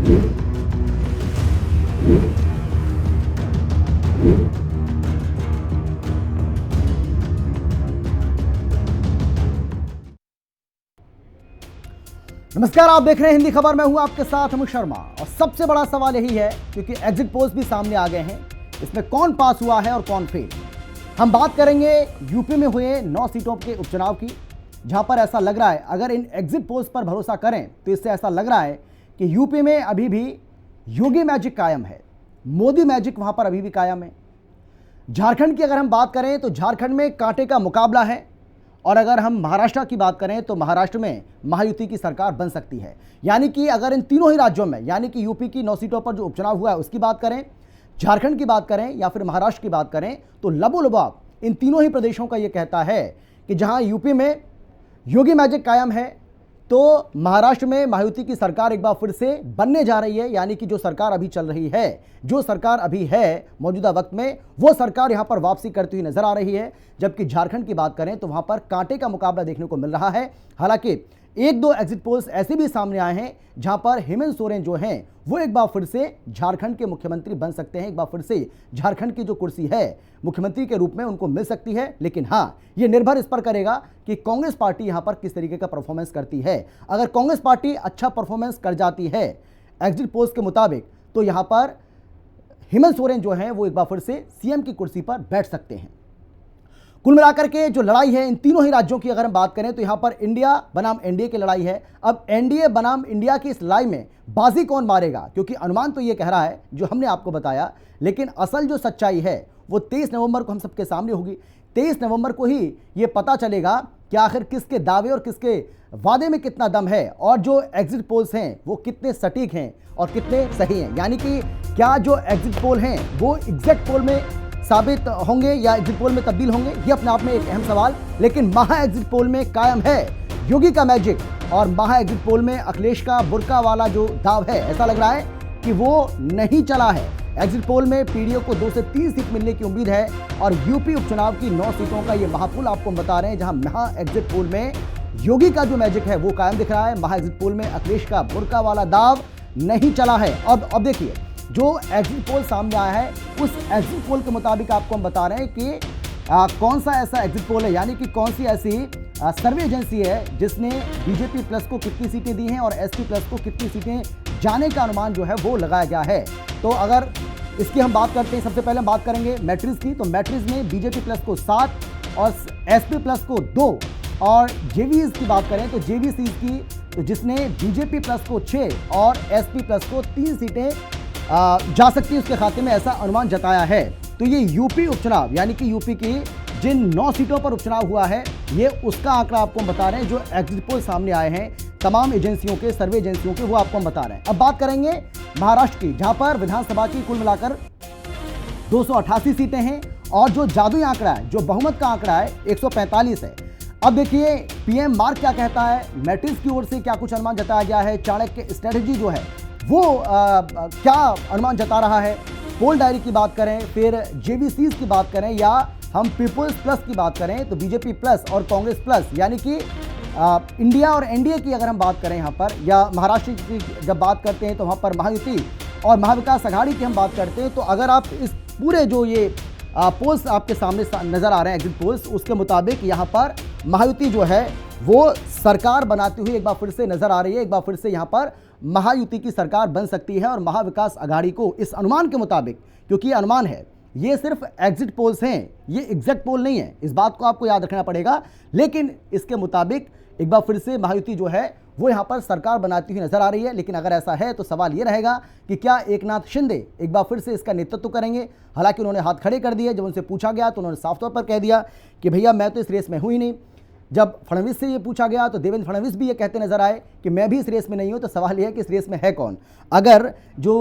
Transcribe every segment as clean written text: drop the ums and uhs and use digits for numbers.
नमस्कार, आप देख रहे हैं हिंदी खबर। मैं हूं आपके साथ अमित शर्मा। और सबसे बड़ा सवाल यही है, क्योंकि एग्जिट पोल्स भी सामने आ गए हैं, इसमें कौन पास हुआ है और कौन फेल। हम बात करेंगे यूपी में हुए 9 सीटों के उपचुनाव की, जहां पर ऐसा लग रहा है, अगर इन एग्जिट पोल्स पर भरोसा करें तो इससे ऐसा लग रहा है कि यूपी में अभी भी योगी मैजिक कायम है, मोदी मैजिक वहां पर अभी भी कायम है। झारखंड की अगर हम बात करें तो झारखंड में कांटे का मुकाबला है, और अगर हम महाराष्ट्र की बात करें तो महाराष्ट्र में महायुति की सरकार बन सकती है। यानी कि अगर इन तीनों ही राज्यों में, यानी कि यूपी की 9 सीटों पर जो उपचुनाव हुआ है उसकी बात करें, झारखंड की बात करें या फिर महाराष्ट्र की बात करें, तो लबोलबाब इन तीनों ही प्रदेशों का यह कहता है कि जहां यूपी में योगी मैजिक कायम है, तो महाराष्ट्र में महायुति की सरकार एक बार फिर से बनने जा रही है। यानी कि जो सरकार अभी चल रही है, जो सरकार अभी है मौजूदा वक्त में, वो सरकार यहां पर वापसी करती हुई नजर आ रही है। जबकि झारखंड की बात करें तो वहां पर कांटे का मुकाबला देखने को मिल रहा है। हालांकि एक दो एग्जिट पोल्स ऐसे भी सामने आए हैं जहां पर हेमंत सोरेन जो हैं वो एक बार फिर से झारखंड के मुख्यमंत्री बन सकते हैं। एक बार फिर से झारखंड की जो कुर्सी है मुख्यमंत्री के रूप में उनको मिल सकती है। लेकिन हाँ, ये निर्भर इस पर करेगा कि कांग्रेस पार्टी यहां पर किस तरीके का परफॉर्मेंस करती है। अगर कांग्रेस पार्टी अच्छा परफॉर्मेंस कर जाती है एग्जिट पोल्स के मुताबिक, तो यहां पर हेमंत सोरेन जो हैं वो एक बार फिर से सीएम की कुर्सी पर बैठ सकते हैं। कुल मिलाकर के जो लड़ाई है इन तीनों ही राज्यों की अगर हम बात करें तो यहां पर इंडिया बनाम एनडीए की लड़ाई है। अब एनडीए बनाम इंडिया की इस लड़ाई में बाजी कौन मारेगा, क्योंकि अनुमान तो ये कह रहा है जो हमने आपको बताया, लेकिन असल जो सच्चाई है वो 23 नवंबर को हम सबके सामने होगी। 23 नवंबर को ही ये पता चलेगा कि आखिर किसके दावे और किसके वादे में कितना दम है, और जो एग्जिट पोल्स हैं वो कितने सटीक हैं और कितने सही हैं। यानी कि क्या जो एग्जिट पोल हैं वो एग्जैक्ट पोल में साबित होंगे या एग्जिट पोल में तब्दील होंगे, ये अपने आप में एक अहम सवाल। लेकिन महा एग्जिट पोल में कायम है योगी का मैजिक, और महा एग्जिट पोल में अखिलेश का बुर्का वाला जो दाव है, ऐसा लग रहा है कि वो नहीं चला है। एग्जिट पोल में पीडीओ को 2 से 3 सीट मिलने की उम्मीद है, और यूपी उपचुनाव की 9 सीटों का ये महापुल आपको बता रहे हैं, जहां महा एग्जिट पोल में योगी का जो मैजिक है वो कायम दिख रहा है। महा एग्जिट पोल में अखिलेश का बुर्का वाला दाव नहीं चला है। अब देखिए, जो एग्जिट पोल सामने आया है उस एग्जिट पोल के मुताबिक आपको हम बता रहे हैं कि कौन सा ऐसा एग्जिट पोल है, यानी कि कौन सी ऐसी सर्वे एजेंसी है जिसने बीजेपी प्लस को कितनी सीटें दी हैं और एसपी प्लस को कितनी सीटें जाने का अनुमान जो है वो लगाया गया है। तो अगर इसकी हम बात करते हैं, सबसे पहले हम बात करेंगे मैट्रिक्स की। तो मैट्रिक्स में बीजेपी प्लस को 7 और एसपी प्लस को 2, और जेवीसी की बात करें तो जेवीसी की, तो जिसने बीजेपी प्लस को 6 और एसपी प्लस को 3 सीटें जा सकती है उसके खाते में, ऐसा अनुमान जताया है। तो ये यूपी उपचुनाव, यानी कि यूपी की जिन 9 सीटों पर उपचुनाव हुआ है, ये उसका आंकड़ा आपको हम बता रहे हैं। जो एग्जिट पोल सामने आए हैं तमाम एजेंसियों के, सर्वे एजेंसियों के, वो आपको हम बता रहे हैं। अब बात करेंगे महाराष्ट्र की, जहां पर विधानसभा की कुल मिलाकर 288 सीटें हैं, और जो जादुई आंकड़ा है, जो बहुमत का आंकड़ा है, 145 है। अब देखिए पीएम मार्क क्या कहता है, मैट्रिक्स की ओर से क्या कुछ अनुमान जताया गया है, चाणक्य स्ट्रेटेजी जो है वो क्या अनुमान जता रहा है। पोल डायरी की बात करें, फिर जेवीसी की बात करें, या हम पीपुल्स प्लस की बात करें, तो बीजेपी प्लस और कांग्रेस प्लस, यानी कि इंडिया और एनडीए की अगर हम बात करें यहाँ पर, या महाराष्ट्र की जब बात करते हैं तो वहाँ पर महायुति और महाविकास आघाड़ी की हम बात करते हैं, तो अगर आप इस पूरे जो ये पोल्स आपके सामने नजर आ रहे हैं एग्जिट पोल्स, उसके मुताबिक यहाँ पर महायुति जो है वो सरकार बनाती हुई एक बार फिर से नजर आ रही है। एक बार फिर से यहाँ पर महायुति की सरकार बन सकती है, और महाविकास आघाड़ी को इस अनुमान के मुताबिक, क्योंकि ये अनुमान है, ये सिर्फ एग्जिट पोल्स हैं, ये एग्जैक्ट पोल नहीं है, इस बात को आपको याद रखना पड़ेगा। लेकिन इसके मुताबिक एक बार फिर से महायुति जो है वो यहाँ पर सरकार बनाती हुई नजर आ रही है। लेकिन अगर ऐसा है तो सवाल ये रहेगा कि क्या एकनाथ शिंदे एक बार फिर से इसका नेतृत्व करेंगे। हालांकि उन्होंने हाथ खड़े कर दिए, जब उनसे पूछा गया तो उन्होंने साफ तौर पर कह दिया कि भैया मैं तो इस रेस में हूँ ही नहीं। जब फडणवीस से ये पूछा गया तो देवेंद्र फडणवीस भी ये कहते नजर आए कि मैं भी इस रेस में नहीं हूँ। तो सवाल ये है कि इस रेस में है कौन। अगर जो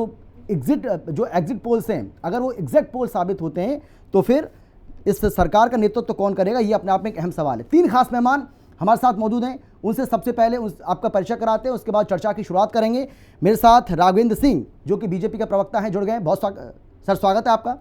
एग्जिट पोल्स हैं, अगर वो एग्जैक्ट पोल साबित होते हैं, तो फिर इस सरकार का नेतृत्व कौन करेगा, ये अपने आप में एक अहम सवाल है। 3 खास मेहमान हमारे साथ मौजूद हैं, उनसे सबसे पहले आपका परिचय कराते हैं, उसके बाद चर्चा की शुरुआत करेंगे। मेरे साथ राघवेंद्र सिंह जो कि बीजेपी के प्रवक्ता हैं जुड़ गए, बहुत सर स्वागत है आपका।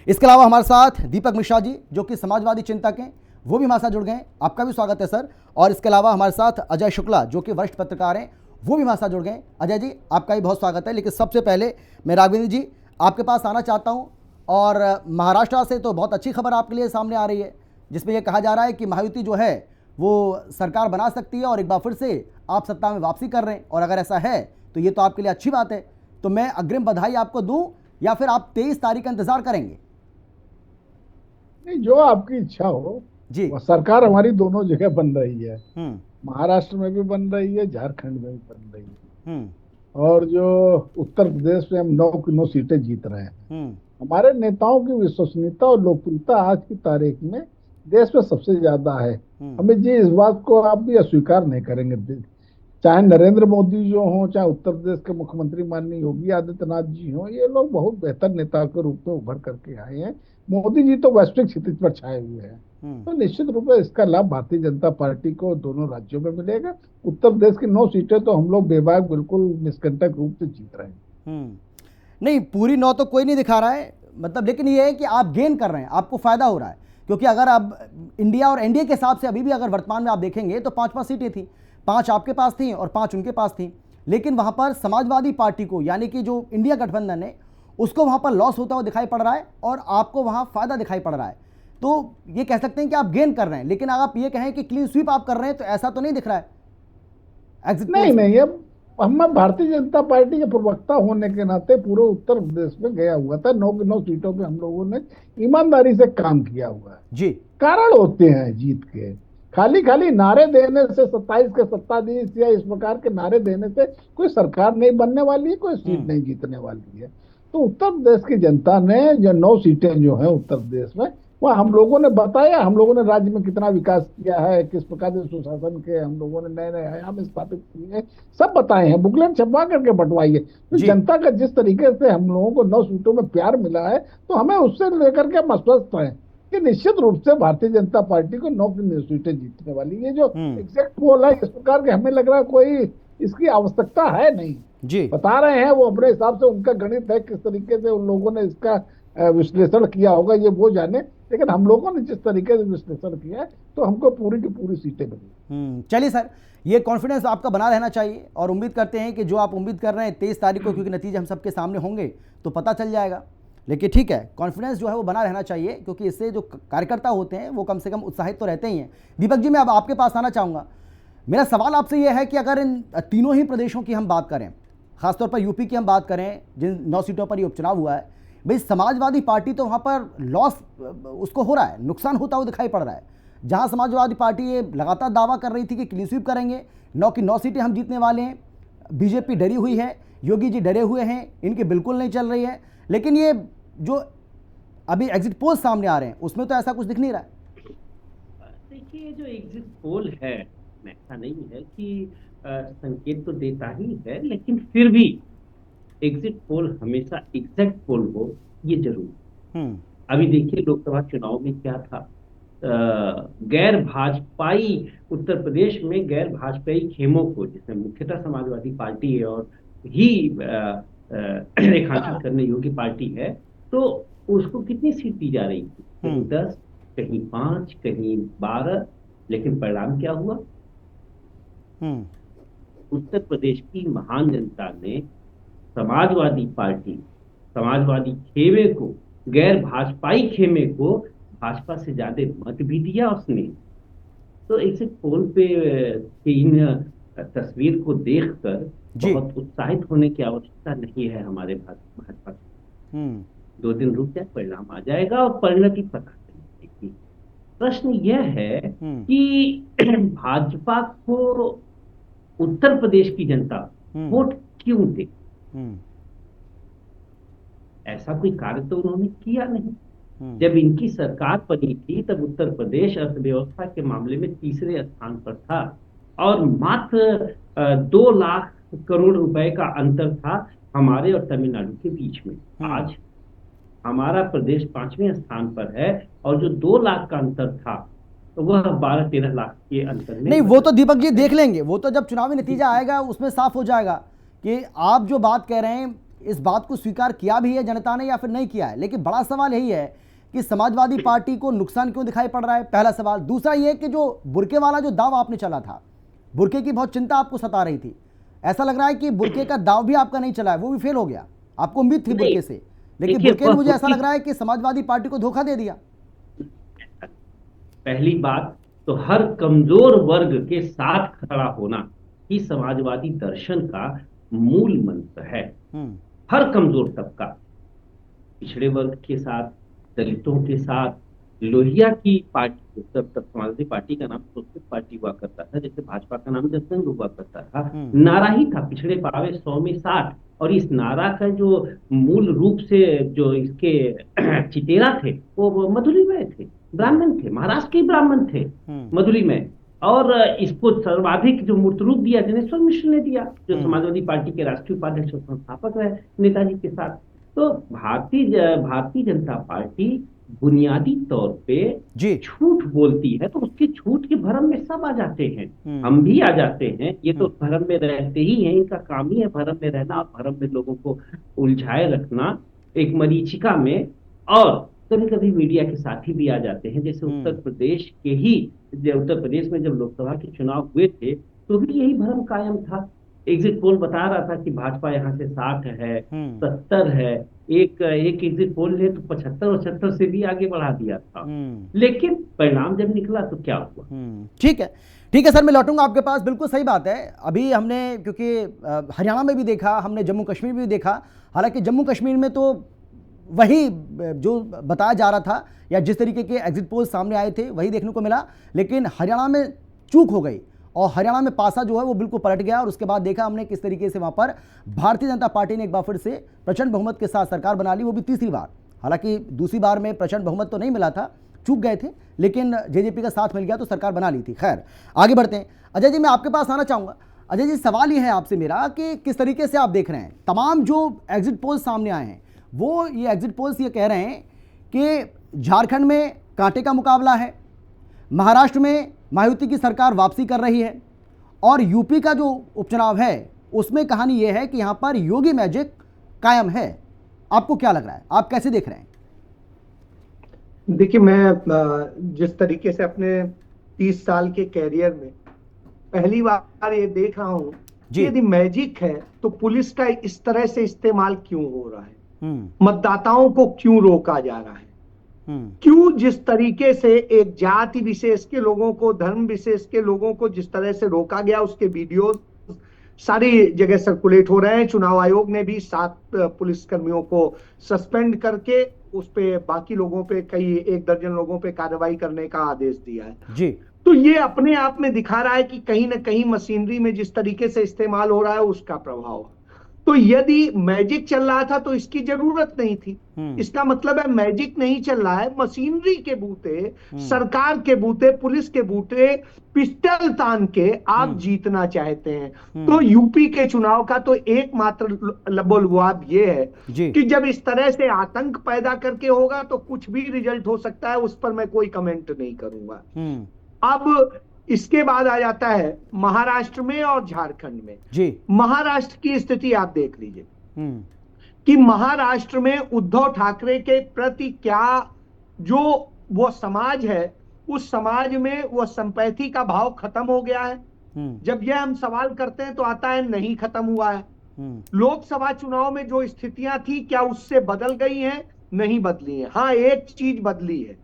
इसके अलावा हमारे साथ दीपक मिश्रा जी जो कि समाजवादी चिंतक हैं, वो भी हमारे साथ जुड़ गए हैं, आपका भी स्वागत है सर। और इसके अलावा हमारे साथ अजय शुक्ला जो कि वरिष्ठ पत्रकार हैं, वो भी हमारे साथ जुड़ गए। अजय जी, आपका भी बहुत स्वागत है। लेकिन सबसे पहले मैं राघवेंद्र जी आपके पास आना चाहता हूँ, और महाराष्ट्र से तो बहुत अच्छी खबर आपके लिए सामने आ रही है, जिसमें यह कहा जा रहा है कि महायुति जो है वो सरकार बना सकती है और एक बार फिर से आप सत्ता में वापसी कर रहे हैं। और अगर ऐसा है तो ये तो आपके लिए अच्छी बात है। तो मैं अग्रिम बधाई आपको दूं, या फिर आप 23 तारीख का इंतजार करेंगे? नहीं, जो आपकी इच्छा हो। जी। वह सरकार हमारी दोनों जगह बन रही है। महाराष्ट्र में भी बन रही है, झारखंड में भी बन रही है। और जो उत्तर प्रदेश में हम 9 की 9 सीटें जीत रहे हैं। हमारे नेताओं की विश्वसनीयता और लोकप्रियता आज की तारीख में देश में सबसे ज्यादा है। अमित जी, इस बात को आप भी अस्वीकार नहीं करेंगे। चाहे नरेंद्र मोदी जो हो, चाहे उत्तर प्रदेश के मुख्यमंत्री माननीय योगी आदित्यनाथ जी हो, ये लोग बहुत बेहतर नेता के रूप में उभर करके आए हैं। मोदी जी तो वैश्विक क्षितिज पर छाए हुए हैं। तो निश्चित रूप से इसका लाभ भारतीय जनता पार्टी को दोनों राज्यों में मिलेगा। उत्तर प्रदेश की 9 सीटें तो हम लोग बेबाक बिल्कुल निष्कंटक रूप से जीत रहे हैं। नहीं, पूरी 9 तो कोई नहीं दिखा रहा है, मतलब, लेकिन ये है कि आप गेन कर रहे हैं, आपको फायदा हो रहा है। क्योंकि अगर अब इंडिया और एनडीए के हिसाब से अभी भी अगर वर्तमान में आप देखेंगे तो 5-5 सीटें थी, 5 आपके पास थी और 5 उनके पास थी। लेकिन वहां पर समाजवादी पार्टी को, यानी कि जो इंडिया गठबंधन है, उसको वहां पर लॉस होता हुआ दिखाई पड़ रहा है और आपको वहां फायदा दिखाई पड़ रहा है। तो ये कह सकते हैं कि आप गेन कर रहे हैं। लेकिन अगर आप ये कहें कि क्लीन स्वीप आप कर रहे हैं, तो ऐसा तो नहीं दिख रहा है एग्जिट नहीं पोल्स में। नहीं, अब हम भारतीय जनता पार्टी के प्रवक्ता होने के नाते पूरे उत्तर प्रदेश में गया हुआ था। 9 की 9 सीटों पे हम लोगों ने ईमानदारी से काम किया हुआ है जी। कारण होते हैं जीत के। खाली खाली नारे देने से 27 के सत्ताधीश या इस प्रकार के नारे देने से कोई सरकार नहीं बनने वाली है, कोई सीट नहीं जीतने वाली है। तो उत्तर प्रदेश की जनता ने जो 9 सीटें जो है उत्तर प्रदेश में, वह हम लोगों ने बताया। हम लोगों ने राज्य में कितना विकास किया है, किस प्रकार से सुशासन के हम लोगों ने नए नए आयाम स्थापित किए हैं, सब बताए हैं। बुकलेट छपवा करके बंटवाई है। तो जनता का जिस तरीके से हम लोगों को 9 सीटों में प्यार मिला है, तो हमें उससे लेकर के हम आश्वस्त हैं कि निश्चित रूप से भारतीय जनता पार्टी को 9 की 9 सीटें जीतने वाली। ये जो एग्जैक्ट पोल है, इस प्रकार के हमें लग रहा है कोई इसकी आवश्यकता है नहीं जी। बता रहे हैं वो अपने हिसाब से, उनका गणित है, किस तरीके से उन लोगों ने इसका विश्लेषण किया होगा ये वो जाने। लेकिन हम लोगों ने जिस तरीके से विश्लेषण किया है, तो हमको पूरी की पूरी सीटें मिली। चलिए सर, ये कॉन्फिडेंस आपका बना रहना चाहिए, और उम्मीद करते हैं कि जो आप उम्मीद कर रहे हैं 23 तारीख को, क्योंकि नतीजे हम सबके सामने होंगे तो पता चल जाएगा। लेकिन ठीक है, कॉन्फिडेंस जो है वो बना रहना चाहिए, क्योंकि इससे जो कार्यकर्ता होते हैं वो कम से कम उत्साहित तो रहते ही हैं। दीपक जी, मैं अब आपके पास आना चाहूँगा। मेरा सवाल आपसे ये है कि अगर इन तीनों ही प्रदेशों की हम बात करें, खासतौर पर यूपी की हम बात करें, जिन 9 सीटों पर ये उपचुनाव हुआ है, भाई समाजवादी पार्टी तो वहाँ पर लॉस उसको हो रहा है, नुकसान होता हुआ दिखाई पड़ रहा है। जहाँ समाजवादी पार्टी ये लगातार दावा कर रही थी कि क्लीन स्वीप करेंगे, 9 की 9 सीटें हम जीतने वाले हैं, बीजेपी डरी हुई है, योगी जी डरे हुए हैं, इनकी बिल्कुल नहीं चल रही है। लेकिन ये जो अभी एग्जिट पोल सामने आ रहे हैं उसमें तो ऐसा कुछ दिख नहीं रहा है। देखिए, जो एग्जिट पोल है, ऐसा नहीं है कि संकेत तो देता ही है, लेकिन फिर भी एग्जिट पोल हमेशा एग्जैक्ट पोल हो, ये जरूर। अभी देखिए, लोकसभा चुनाव में क्या था, गैर भाजपाई उत्तर प्रदेश में गैर भाजपाई खेमों को, जिसमें मुख्यतः समाजवादी पार्टी है और ही रेखांकित करने योग्य पार्टी है, तो उसको कितनी सीट दी जा रही थी? कहीं 10, कहीं 5, कहीं 12। लेकिन परिणाम क्या हुआ? उत्तर प्रदेश की महान जनता ने समाजवादी पार्टी, समाजवादी खेमे को, गैर भाजपाई खेमे को भाजपा से ज्यादा मत भी दिया उसने। तो एग्जिट पोल पे इन तस्वीर को देखकर बहुत उत्साहित होने की आवश्यकता नहीं है हमारे भाजपा। 2 दिन रुक जाए, परिणाम आ जाएगा और परिणति पता चलेगी। प्रश्न यह है कि भाजपा को उत्तर प्रदेश की जनता वोट क्यों दे? ऐसा कोई कार्य तो उन्होंने किया नहीं। जब इनकी सरकार बनी थी तब उत्तर प्रदेश अर्थव्यवस्था के मामले में तीसरे स्थान पर था और मात्र 2 लाख करोड़ रुपए का अंतर था हमारे और तमिलनाडु के बीच में। आज हमारा प्रदेश 5वें स्थान पर है और जो 2 लाख का अंतर था तो वह 12-13 लाख के अंतर में नहीं। वो तो दीपक जी देख लेंगे, वो तो जब चुनावी नतीजा आएगा उसमें साफ हो जाएगा कि आप जो बात कह रहे हैं इस बात को स्वीकार किया भी है जनता ने या फिर नहीं किया है। लेकिन बड़ा सवाल यही है कि समाजवादी पार्टी को नुकसान क्यों दिखाई पड़ रहा है, पहला सवाल। दूसरा ये कि जो बुरके वाला जो दावा आपने चला था, बुरके की बहुत चिंता आपको सता रही थी, ऐसा लग रहा है कि बुरके का दाव भी आपका नहीं चला है, वो भी फेल हो गया। आपको उम्मीद थी नहीं, बुरके से, लेकिन देखिए, बुरके ने मुझे ऐसा लग रहा है कि समाजवादी पार्टी को धोखा दे दिया। पहली बात तो हर कमजोर वर्ग के साथ खड़ा होना ही समाजवादी दर्शन का मूल मंत्र है। हम्म हर कमजोर तबका, पिछड़े वर्ग के साथ, दलितों के साथ, लोहिया की पार्टी, तब तक समाजवादी पार्टी का नाम सोशलिस्ट पार्टी हुआ करता था, जैसे भाजपा का नाम जनसंघ हुआ करता था। नारा ही था पिछड़े पावे 100 में 60, और इस नारा का जो मूल रूप से जो इसके चितेरा थे वो मधुलिमय थे, ब्राह्मण थे, महाराष्ट्र के ब्राह्मण थे, मधुलिमय। और इसको सर्वाधिक जो मूर्त रूप दिया ज्ञानेश्वर मिश्र ने दिया, जो समाजवादी पार्टी के राष्ट्रीय उपाध्यक्ष और संस्थापक रहे नेताजी के साथ। तो भारतीय जनता पार्टी बुनियादी तौर पे जी झूठ बोलती है, तो उसके झूठ के भरम में सब आ जाते हैं, हम भी आ जाते हैं। ये तो भरम में रहते ही हैं, इनका काम ही है भरम में रहना और भरम में लोगों को उलझाए रखना एक मरीचिका में। और कभी कभी मीडिया के साथी भी आ जाते हैं, जैसे उत्तर प्रदेश उत्तर प्रदेश में जब लोकसभा के चुनाव हुए थे तो भी यही भ्रम कायम था। एग्जिट पोल बता रहा था कि भाजपा यहाँ से 60 है, 70 है, एक एग्जिट पोल ने तो 75-76 से भी आगे बढ़ा दिया था। लेकिन परिणाम जब निकला तो क्या हुआ। ठीक है, ठीक है सर, मैं लौटूंगा आपके पास। बिल्कुल सही बात है। अभी हमने क्योंकि हरियाणा में भी देखा, हमने जम्मू कश्मीर में भी देखा, हालांकि जम्मू कश्मीर में तो वही जो बताया जा रहा था या जिस तरीके के एग्जिट पोल सामने आए थे वही देखने को मिला, लेकिन हरियाणा में चूक हो गई और हरियाणा में पासा जो है वो बिल्कुल पलट गया। और उसके बाद देखा हमने किस तरीके से वहाँ पर भारतीय जनता पार्टी ने एक बार फिर से प्रचंड बहुमत के साथ सरकार बना ली, वो भी तीसरी बार। हालांकि दूसरी बार में प्रचंड बहुमत तो नहीं मिला था, चूक गए थे, लेकिन जेजेपी का साथ मिल गया तो सरकार बना ली थी। खैर आगे बढ़ते हैं। अजय जी, मैं आपके पास आना चाहूँगा। अजय जी, सवाल ये है आपसे मेरा कि किस तरीके से आप देख रहे हैं तमाम जो एग्जिट पोल्स सामने आए हैं, वो ये एग्जिट पोल्स ये कह रहे हैं कि झारखंड में कांटे का मुकाबला है, महाराष्ट्र में मायावती की सरकार वापसी कर रही है, और यूपी का जो उपचुनाव है उसमें कहानी ये है कि यहाँ पर योगी मैजिक कायम है। आपको क्या लग रहा है, आप कैसे देख रहे हैं? देखिए, मैं जिस तरीके से अपने 30 साल के कैरियर में पहली बार ये देख रहा हूं कि यदि मैजिक है तो पुलिस का इस तरह से इस्तेमाल क्यों हो रहा है, मतदाताओं को क्यों रोका जा रहा है, क्यों जिस तरीके से एक जाति विशेष के लोगों को, धर्म विशेष के लोगों को जिस तरह से रोका गया, उसके वीडियो सारी जगह सर्कुलेट हो रहे हैं। चुनाव आयोग ने भी 7 पुलिसकर्मियों को सस्पेंड करके उस पे बाकी लोगों पे, कई 1 दर्जन लोगों पे कार्रवाई करने का आदेश दिया है जी। तो ये अपने आप में दिखा रहा है कि कहीं ना कहीं मशीनरी में जिस तरीके से इस्तेमाल हो रहा है उसका प्रभाव। तो यदि मैजिक चल रहा था तो इसकी जरूरत नहीं थी। इसका मतलब है मैजिक नहीं चल रहा है, मशीनरी के बूते, सरकार के बूते, पुलिस के बूते पिस्टल तान के आप जीतना चाहते हैं। तो यूपी के चुनाव का तो एकमात्र लबोलुआब ये है कि जब इस तरह से आतंक पैदा करके होगा तो कुछ भी रिजल्ट हो सकता है, उस पर मैं कोई कमेंट नहीं करूंगा। अब इसके बाद आ जाता है महाराष्ट्र में और झारखंड में जी। महाराष्ट्र की स्थिति आप देख लीजिए कि महाराष्ट्र में उद्धव ठाकरे के प्रति क्या जो वो समाज है, उस समाज में वो संपैथी का भाव खत्म हो गया है। जब यह हम सवाल करते हैं तो आता है नहीं खत्म हुआ है। लोकसभा चुनाव में जो स्थितियां थी क्या उससे बदल गई हैं? नहीं बदली है। हाँ, एक चीज बदली है,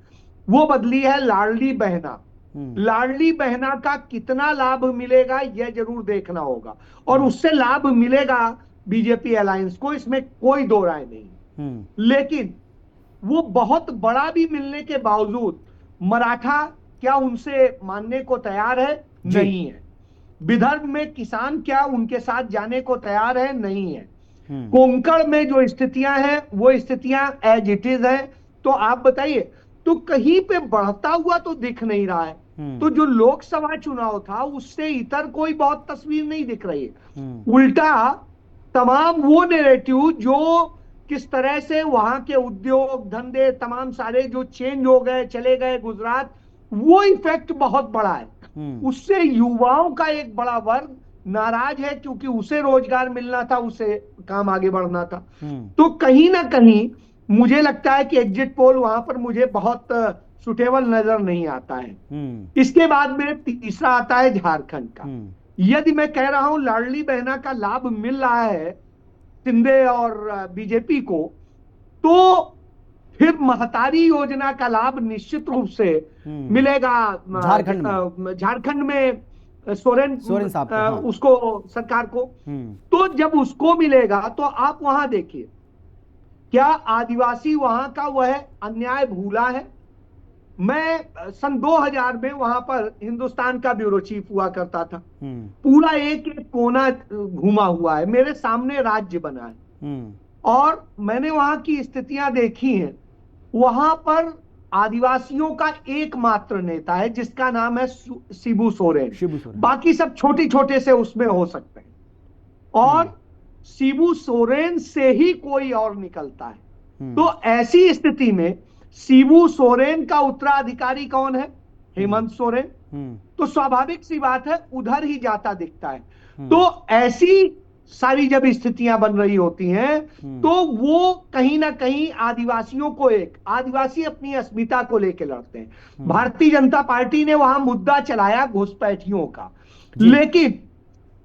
वो बदली है लाडली बहना। लाडली बहना का कितना लाभ मिलेगा यह जरूर देखना होगा, और उससे लाभ मिलेगा बीजेपी अलायंस को, इसमें कोई दो राय नहीं। लेकिन वो बहुत बड़ा भी मिलने के बावजूद मराठा क्या उनसे मानने को तैयार है? नहीं है। विदर्भ में किसान क्या उनके साथ जाने को तैयार है? नहीं है। कोंकण में जो स्थितियां हैं वो स्थितियां एज इट इज है। तो आप बताइए, तो कहीं पे बढ़ता हुआ तो दिख नहीं रहा है। तो जो लोकसभा चुनाव था उससे इतर कोई बहुत तस्वीर नहीं दिख रही है। उल्टा तमाम वो नैरेटिव जो किस तरह से वहां के उद्योग धंधे तमाम सारे जो चेंज हो गए, चले गए गुजरात, वो इफेक्ट बहुत बड़ा है। उससे युवाओं का एक बड़ा वर्ग नाराज है क्योंकि उसे रोजगार मिलना था, उसे काम आगे बढ़ना था। तो कहीं ना कहीं मुझे लगता है कि एग्जिट पोल वहां पर मुझे बहुत सुटेबल नजर नहीं आता है। इसके बाद में तीसरा आता है झारखंड का। यदि मैं कह रहा हूं लाडली बहना का लाभ मिल रहा है शिंदे और बीजेपी को, तो फिर महतारी योजना का लाभ निश्चित रूप से मिलेगा झारखंड में सोरेन साहब को, हाँ। उसको सरकार को। तो जब उसको मिलेगा तो आप वहां देखिए, क्या आदिवासी वहां का वह अन्याय भूला है? मैं सन 2000 में वहां पर हिंदुस्तान का ब्यूरो चीफ हुआ करता था। पूरा एक एक कोना घूमा हुआ है, मेरे सामने राज्य बना है और मैंने वहां की स्थितियां देखी हैं। वहां पर आदिवासियों का एकमात्र नेता है जिसका नाम है शिबू सोरेन। बाकी सब छोटे छोटे से उसमें हो सकते हैं, और शिबू सोरेन से ही कोई और निकलता है। तो ऐसी स्थिति में शिबू सोरेन का उत्तराधिकारी कौन है? हेमंत सोरेन। तो स्वाभाविक सी बात है उधर ही जाता दिखता है। तो ऐसी सारी जब स्थितियां बन रही होती हैं तो वो कहीं ना कहीं आदिवासियों को, एक आदिवासी अपनी अस्मिता को लेकर लड़ते हैं। भारतीय जनता पार्टी ने वहां मुद्दा चलाया घुसपैठियों का, लेकिन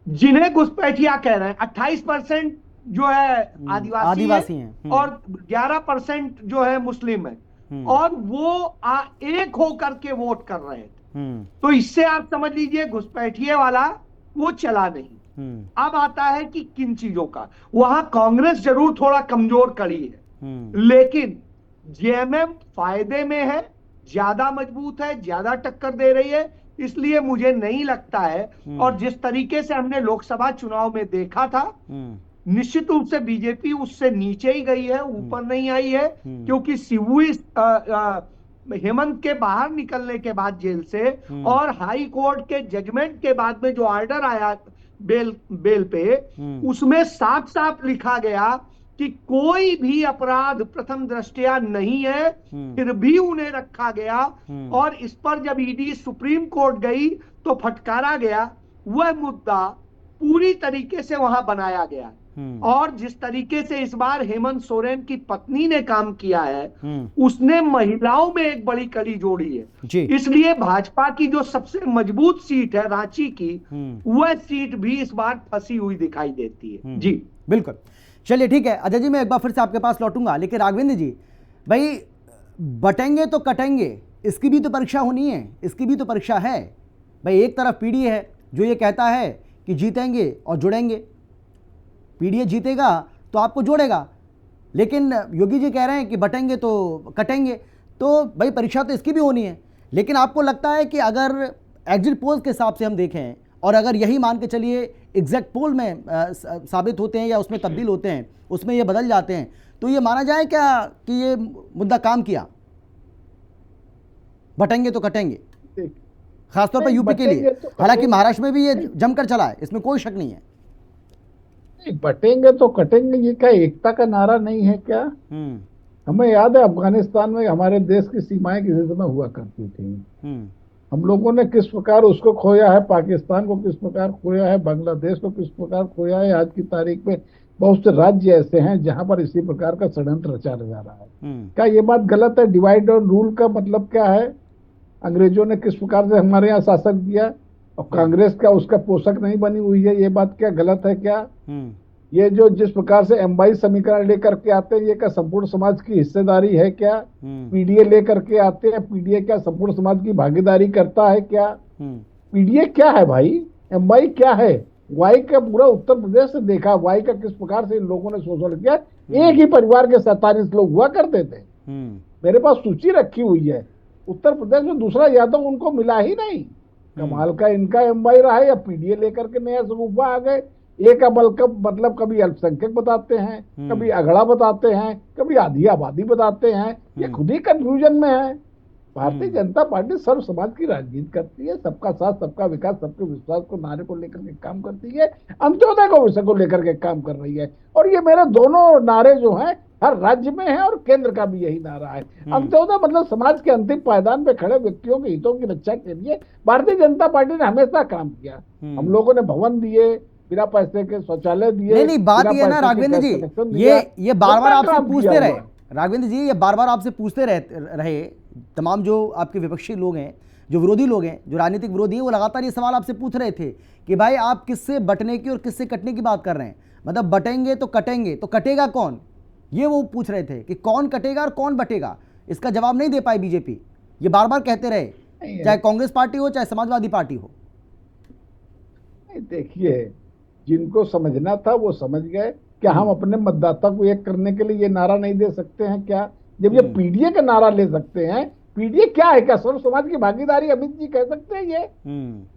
जिन्हें घुसपैठिया कह रहे हैं 28% जो है आदिवासी हैं और 11% जो है मुस्लिम है, और वो एक होकर के वोट कर रहे थे। तो इससे आप समझ लीजिए घुसपैठिए वाला वो चला नहीं। अब आता है कि किन चीजों का, वहां कांग्रेस जरूर थोड़ा कमजोर कड़ी है, लेकिन जेएमएम फायदे में है, ज्यादा मजबूत है, ज्यादा टक्कर दे रही है। इसलिए मुझे नहीं लगता है, और जिस तरीके से हमने लोकसभा चुनाव में देखा था, निश्चित रूप से बीजेपी उससे नीचे ही गई है, ऊपर नहीं आई है, क्योंकि शिबू हेमंत के बाहर निकलने के बाद जेल से और हाई कोर्ट के जजमेंट के बाद में जो ऑर्डर आया बेल पे, उसमें साफ साफ लिखा गया कि कोई भी अपराध प्रथम दृष्टया नहीं है, फिर भी उन्हें रखा गया। और इस पर जब ईडी सुप्रीम कोर्ट गई तो फटकारा गया, वह मुद्दा पूरी तरीके से वहां बनाया गया। और जिस तरीके से इस बार हेमंत सोरेन की पत्नी ने काम किया है, उसने महिलाओं में एक बड़ी कड़ी जोड़ी है। इसलिए भाजपा की जो सबसे मजबूत सीट है रांची की, वह सीट भी इस बार फंसी हुई दिखाई देती है। जी बिल्कुल, चलिए ठीक है अजय जी, मैं एक बार फिर से आपके पास लौटूंगा, लेकिन राघवेंद्र जी भाई बटेंगे तो कटेंगे, इसकी भी तो परीक्षा होनी है, इसकी भी तो परीक्षा है भाई। एक तरफ पीडीए है जो ये कहता है कि जीतेंगे और जुड़ेंगे, पीडीए जीतेगा तो आपको जोड़ेगा, लेकिन योगी जी कह रहे हैं कि बटेंगे तो कटेंगे। तो भाई परीक्षा तो इसकी भी होनी है, लेकिन आपको लगता है कि अगर एग्जिट पोल के हिसाब से हम देखें और अगर यही मान के चलिए एग्जैक्ट पोल में साबित होते हैं या उसमें तब्दील होते हैं, उसमें ये बदल जाते हैं, तो ये माना जाए क्या कि ये मुद्दा काम किया, बटेंगे तो कटेंगे, खासतौर पर यूपी के लिए? हालांकि महाराष्ट्र में भी ये जमकर चला है, इसमें कोई शक नहीं है। बटेंगे तो कटेंगे, ये क्या एकता का नारा नहीं है क्या? हमें याद है अफगानिस्तान में हमारे देश की सीमाएं किसी समय हुआ करती थी, हम लोगों ने किस प्रकार उसको खोया है, पाकिस्तान को किस प्रकार खोया है, बांग्लादेश को किस प्रकार खोया है। आज की तारीख में बहुत से राज्य ऐसे हैं जहां पर इसी प्रकार का षड्यंत्र रचा जा रहा है। क्या ये बात गलत है? डिवाइड और रूल का मतलब क्या है? अंग्रेजों ने किस प्रकार से हमारे यहाँ शासन किया और कांग्रेस का उसका पोषक नहीं बनी हुई है, ये बात क्या गलत है क्या? ये जो जिस प्रकार से M22 समीकरण लेकर के आते हैं, ये क्या संपूर्ण समाज की हिस्सेदारी है क्या? पीडीए लेकर के आते हैं, पीडीए क्या संपूर्ण समाज की भागीदारी करता है क्या? पीडीए क्या है भाई? M22 क्या है? वाई का पूरा उत्तर प्रदेश से देखा, वाई का किस प्रकार से इन लोगों ने शोषण किया। एक ही परिवार के 47 लोग हुआ करते थे, मेरे पास सूची रखी हुई है। उत्तर प्रदेश में दूसरा यादव उनको मिला ही नहीं। कमाल का इनका M22 रहा है, या पीडीए लेकर के नया सरूपा आ गए। एक मतलब कभी अल्पसंख्यक बताते हैं, कभी अगड़ा बताते हैं, कभी आधी आबादी बताते हैं, ये खुद ही कंफ्यूजन में है। भारतीय जनता पार्टी सर्व समाज की राजनीति करती है, सबका साथ सबका विकास सबके विश्वास को नारे को लेकर के काम करती है, अंत्योदय को विषय को लेकर के काम कर रही है। और ये मेरे दोनों नारे जो हैं हर राज्य में है और केंद्र का भी यही नारा है। अंत्योदय मतलब समाज के अंतिम पायदान पे खड़े व्यक्तियों के हितों की रक्षा के लिए भारतीय जनता पार्टी ने हमेशा काम किया। हम लोगों ने भवन दिए, बिना पैसे के शौचालय दिए। नहीं बात ये है ना राघवेंद्र जी, ये बार बार आपसे पूछते रहे, राघवेंद्र जी ये बार बार आपसे पूछते रहे तमाम जो आपके विपक्षी लोग हैं, जो विरोधी लोग हैं, जो राजनीतिक विरोधी हैं, वो लगातार ये सवाल आपसे पूछ रहे थे कि भाई आप किससे बटने की और किससे कटने की बात कर रहे हैं, मतलब बटेंगे तो कटेगा कौन, ये वो पूछ रहे थे कि कौन कटेगा और कौन बटेगा। इसका जवाब नहीं दे पाई बीजेपी, ये बार बार कहते रहे, चाहे कांग्रेस पार्टी हो चाहे समाजवादी पार्टी हो। देखिए, जिनको समझना था वो समझ गए। क्या हम अपने मतदाता को एक करने के लिए ये नारा नहीं दे सकते हैं क्या? जब ये पीडीए का नारा ले सकते हैं, पीडीए क्या है? क्या सर्व समाज की भागीदारी अमित जी कह सकते हैं? ये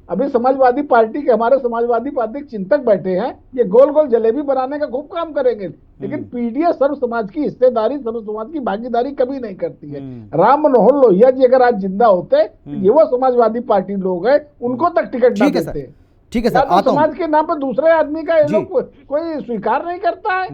अभी समाजवादी पार्टी के हमारे समाजवादी पार्टी के चिंतक बैठे हैं, ये गोल गोल जलेबी बनाने का खूब काम करेंगे, लेकिन पीडीए सर्व समाज की हिस्सेदारी, सर्व समाज की भागीदारी कभी नहीं करती है। राम मनोहर लोहिया जी अगर आज जिंदा होते, ये वो समाजवादी पार्टी लोग हैं, उनको तक टिकट ना देते। ठीक है सर, तो समाज के नाम पर दूसरे आदमी का ये लोग कोई स्वीकार नहीं करता है।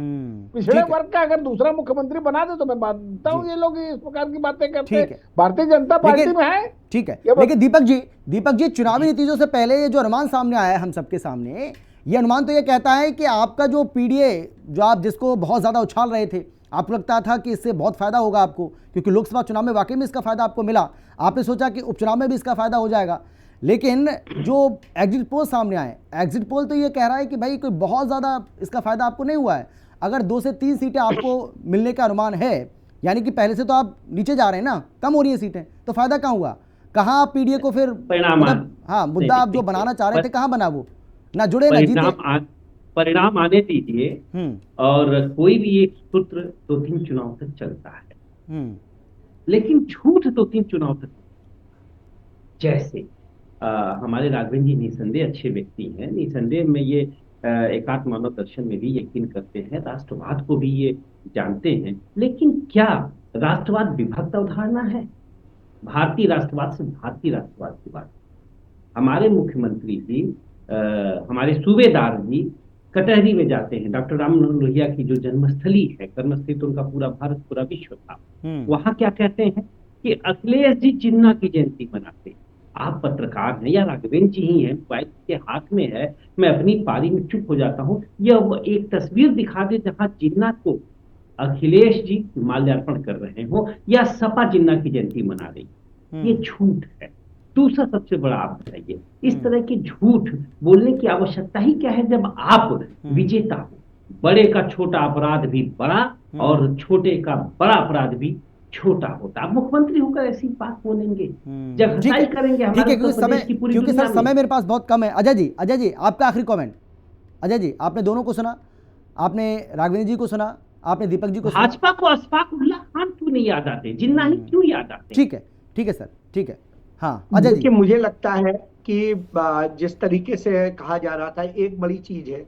पिछड़े वर्ग का अगर दूसरा मुख्यमंत्री बना दे तो मैं मानता हूँ ये लोग इस प्रकार की बातें करते हैं। भारतीय जनता पार्टी में है, ठीक है। लेकिन दीपक जी चुनावी नतीजों से पहले ये जो अनुमान सामने आया है हम सबके सामने, ये अनुमान तो ये कहता है कि आपका जो पीडीए, जो आप जिसको बहुत ज्यादा उछाल रहे थे, आपको लगता था कि इससे बहुत फायदा होगा आपको, क्योंकि लोकसभा चुनाव में वाकई में इसका फायदा आपको मिला, आपने सोचा कि उपचुनाव में भी इसका फायदा हो जाएगा, लेकिन जो एग्जिट पोल सामने आए, एग्जिट पोल तो ये कह रहा है कि भाई कोई बहुत ज़्यादा इसका फायदा आपको नहीं हुआ है। अगर 2 से 3 सीटें आपको मिलने का अनुमान है, यानी कि पहले से तो आप नीचे जा रहे हैं ना, कम हो रही है सीटें, तो फायदा कहाँ हुआ? कहाँ आप पीडीए को फिर हाँ मुद्दा आप जो बनाना चाह रहे थे कहाँ बना? वो ना जुड़े ना जीते। परिणाम आने दीजिए, और कोई भी एक सूत्र 2-3 चुनाव तक चलता है, लेकिन झूठ 2-3 चुनाव तक। जैसे हमारे राघवेंद्र जी निसंदेह अच्छे व्यक्ति हैं, निसंदेह में ये एकात्म मानव दर्शन में भी यकीन करते हैं, राष्ट्रवाद को भी ये जानते हैं, लेकिन क्या राष्ट्रवाद विभक्त अवधारणा है? भारतीय राष्ट्रवाद से भारतीय राष्ट्रवाद की बात। हमारे मुख्यमंत्री जी, हमारे सूबेदार जी कटहरी में जाते हैं, डॉक्टर राम मनोहर लोहिया की जो जन्मस्थली है, कर्मस्थली तो उनका पूरा भारत, पूरा विश्व था, वहां क्या कहते हैं कि अखिलेश जी जिन्ना की जयंती मनाते हैं। आप पत्रकार हैं या राघवेंद्र जी ही हैं, मोबाइल के हाथ में है, मैं अपनी पारी में चुप हो जाता हूँ। यह एक तस्वीर दिखा दे जहां जिन्ना को अखिलेश जी माल्यार्पण कर रहे हो या सपा जिन्ना की जयंती मना रही, ये झूठ है। दूसरा सबसे बड़ा आप बताइए, इस तरह के झूठ बोलने की आवश्यकता ही क्या है जब आप विजेता हो? बड़े का छोटा अपराध भी बड़ा और छोटे का बड़ा अपराध भी छोटा होता। आप मुख्यमंत्री होकर ऐसी बात बोलेंगे, जब हंसाई करेंगे हमारे क्योंकि सर समय मेरे पास बहुत कम है। अजय जी आपका आखिरी कमेंट। अजय जी, आपने दोनों को सुना, आपने राघवेंद्र जी को सुना, आपने दीपक जी को सुना। भाजपा को अशफाक उल्लाह खान क्यों नहीं याद आते, जिन्ना ही क्यों याद आते? ठीक है सर, ठीक है। हाँ अजय जी, मुझे लगता है कि जिस तरीके से कहा जा रहा था, एक बड़ी चीज है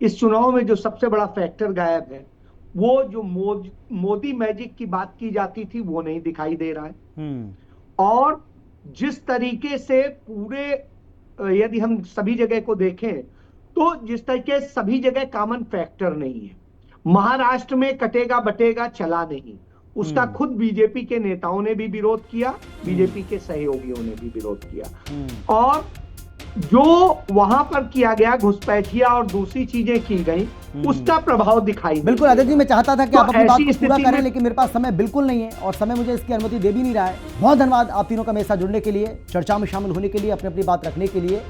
इस चुनाव में जो सबसे बड़ा फैक्टर गायब है, वो जो मोदी मैजिक की बात की जाती थी वो नहीं दिखाई दे रहा है। और जिस तरीके से पूरे, यदि हम सभी जगह को देखें तो जिस तरीके सभी जगह कॉमन फैक्टर नहीं है। महाराष्ट्र में कटेगा बटेगा चला नहीं, उसका खुद बीजेपी के नेताओं ने भी विरोध किया, बीजेपी के सहयोगियों ने भी विरोध किया, और जो वहां पर किया गया घुसपैठिया और दूसरी चीजें की गई, उसका प्रभाव दिखाई। बिल्कुल अजय जी, मैं चाहता था कि आप अपनी बात को पूरा करें, लेकिन मेरे पास समय बिल्कुल नहीं है और समय मुझे इसकी अनुमति दे भी नहीं रहा है। बहुत धन्यवाद आप तीनों का मेरे साथ जुड़ने के लिए, चर्चा में शामिल होने के लिए, अपनी अपनी बात रखने के लिए।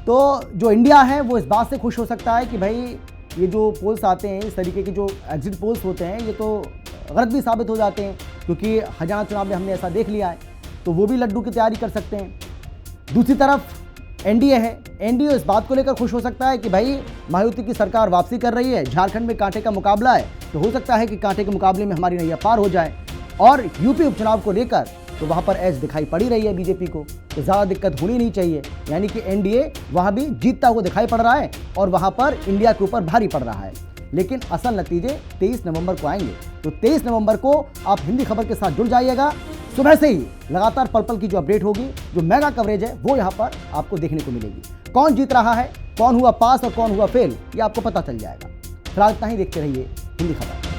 तो जो इंडिया है वो इस बात से खुश हो सकता है कि भाई ये जो पोल्स आते हैं, इस तरीके के जो एग्जिट पोल्स होते हैं, ये तो गलत भी साबित हो जाते हैं, क्योंकि हरियाणा चुनाव में हमने ऐसा देख लिया है, तो वो भी लड्डू की तैयारी कर सकते हैं। दूसरी तरफ एनडीए है, एनडीए इस बात को लेकर खुश हो सकता है कि भाई मायावती की सरकार वापसी कर रही है, झारखंड में कांटे का मुकाबला है, तो हो सकता है कि कांटे के मुकाबले में हमारी नैया पार हो जाए। और यूपी उपचुनाव को लेकर तो वहां पर एज दिखाई पड़ी रही है बीजेपी को, तो ज़्यादा दिक्कत होनी नहीं चाहिए, यानी कि एनडीए वहां भी जीतता हुआ दिखाई पड़ रहा है और वहां पर इंडिया के ऊपर भारी पड़ रहा है। लेकिन असल नतीजे 23 नवंबर को आएंगे, तो 23 नवंबर को आप हिंदी खबर के साथ जुड़ जाइएगा। सुबह से ही लगातार पल पल की जो अपडेट होगी, जो मेगा कवरेज है, वो यहाँ पर आपको देखने को मिलेगी। कौन जीत रहा है, कौन हुआ पास और कौन हुआ फेल, ये आपको पता चल जाएगा। फिलहाल इतना ही, देखते रहिए हिंदी खबर।